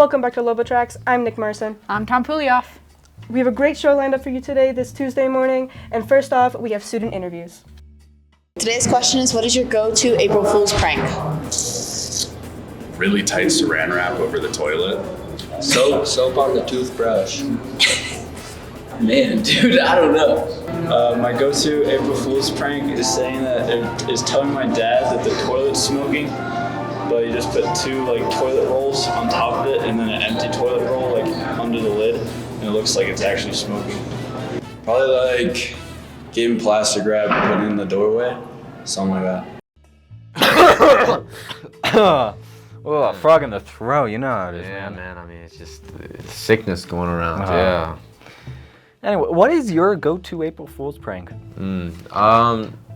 Welcome back to LoboTrax. I'm Nick Marson. I'm Tom Pulioff. We have a great show lined up for you today, this Tuesday morning. And first off, we have student interviews. Today's question is, what is your go-to April Fool's prank? Really tight saran wrap over the toilet. Soap on the toothbrush. Man, dude, I don't know. My go-to April Fool's prank is telling my dad that the toilet's smoking, but you just put two toilet rolls on top of it and then an empty toilet roll under the lid, and it looks like it's actually smoking. Probably getting plastic wrap and putting it in the doorway, something like that. Oh, a frog in the throat, you know how it is, Yeah, man. I mean, it's just sickness going around, yeah. Anyway, what is your go-to April Fool's prank?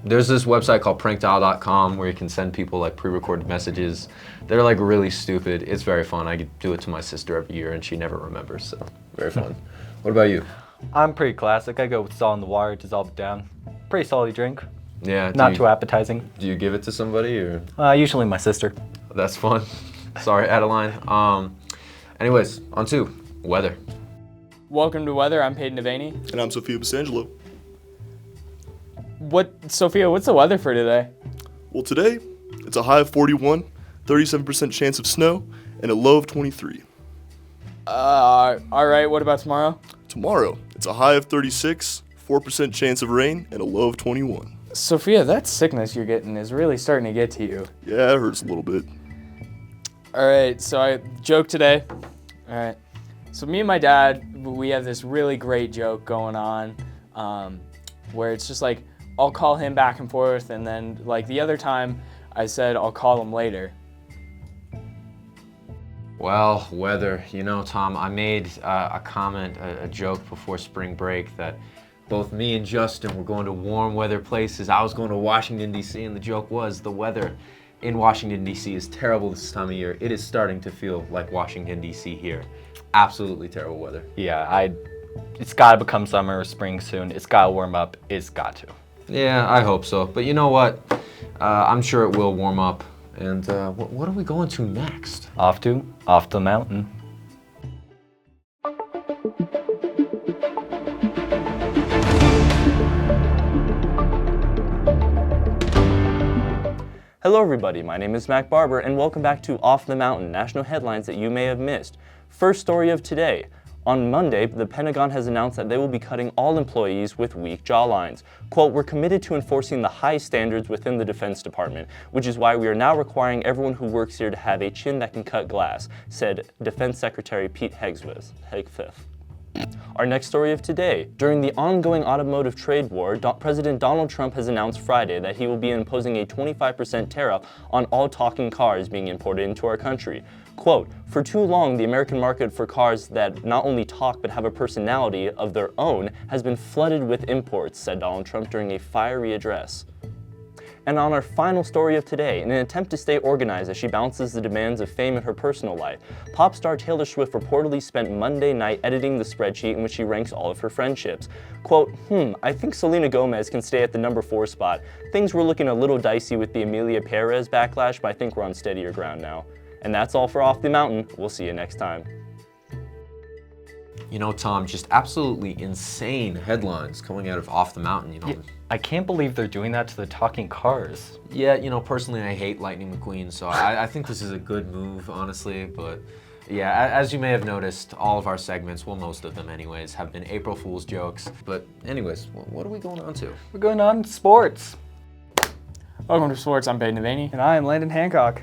There's this website called prankdial.com where you can send people pre-recorded messages. They're really stupid. It's very fun. I do it to my sister every year and she never remembers, so very fun. What about you? I'm pretty classic. I go with salt on the wire, dissolve it down. Pretty salty drink. Yeah. Not too appetizing. Do you give it to somebody or? Usually my sister. That's fun. Sorry, Adeline. Anyways, on to weather. Welcome to Weather. I'm Peyton Devaney. And I'm Sophia Bisangelo. Sophia, what's the weather for today? Well, today, it's a high of 41, 37% chance of snow, and a low of 23. All right, what about tomorrow? Tomorrow, it's a high of 36, 4% chance of rain, and a low of 21. Sophia, that sickness you're getting is really starting to get to you. Yeah, it hurts a little bit. All right, so I joke today. All right, so me and my dad, we have this really great joke going on where it's just I'll call him back and forth, and then the other time I said I'll call him later. Well, weather. You know, Tom, I made a comment, a joke before spring break that both me and Justin were going to warm weather places. I was going to Washington, D.C., and the joke was the weather in Washington, D.C. is terrible this time of year. It is starting to feel like Washington, D.C. here. Absolutely terrible weather. Yeah, it's gotta become summer or spring soon. It's gotta warm up. It's got to. Yeah, I hope so. But you know what? I'm sure it will warm up. And what are we going to next? Off the mountain. Hello everybody, my name is Mac Barber and welcome back to Off the Mountain, national headlines that you may have missed. First story of today. On Monday, the Pentagon has announced that they will be cutting all employees with weak jawlines. Quote, "We're committed to enforcing the high standards within the Defense Department, which is why we are now requiring everyone who works here to have a chin that can cut glass," said Defense Secretary Pete Hegseth. Our next story of today. During the ongoing automotive trade war, President Donald Trump has announced Friday that he will be imposing a 25% tariff on all talking cars being imported into our country. Quote, "For too long, the American market for cars that not only talk but have a personality of their own has been flooded with imports," said Donald Trump during a fiery address. And on our final story of today, in an attempt to stay organized as she balances the demands of fame in her personal life, pop star Taylor Swift reportedly spent Monday night editing the spreadsheet in which she ranks all of her friendships. Quote, "I think Selena Gomez can stay at the number 4 spot. Things were looking a little dicey with the Amelia Perez backlash, but I think we're on steadier ground now." And that's all for Off the Mountain. We'll see you next time. You know, Tom, just absolutely insane headlines coming out of Off the Mountain, you know. Yeah, I can't believe they're doing that to the talking cars. Yeah, you know, personally I hate Lightning McQueen, so I think this is a good move, honestly, but yeah, as you may have noticed, all of our segments, well, most of them anyways, have been April Fool's jokes. But anyways, what are we going on to? We're going on sports. Welcome to Sports. I'm Peyton Devaney. And I am Landon Hancock.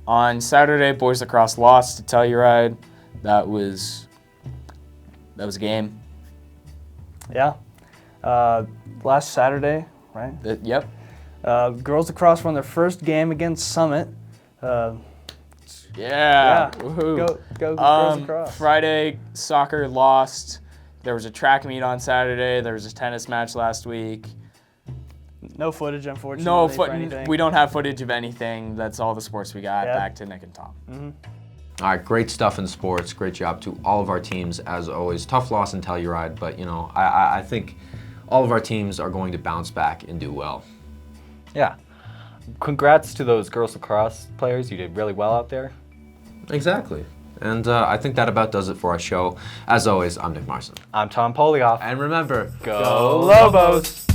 On Saturday, boys lacrosse lost to Telluride. That was a game. Yeah. Last Saturday, right? Yep. Girls lacrosse won their first game against Summit. Yeah. Woohoo. Go girls lacrosse. Friday, soccer lost. There was a track meet on Saturday. There was a tennis match last week. No footage, unfortunately. For anything. We don't have footage of anything. That's all the sports we got. Yep. Back to Nick and Tom. Mm-hmm. All right, great stuff in sports. Great job to all of our teams, as always. Tough loss in Telluride, but you know, I think all of our teams are going to bounce back and do well. Yeah. Congrats to those girls lacrosse players. You did really well out there. Exactly. And I think that about does it for our show. As always, I'm Nick Marson. I'm Tom Polioff. And remember, Go Lobos!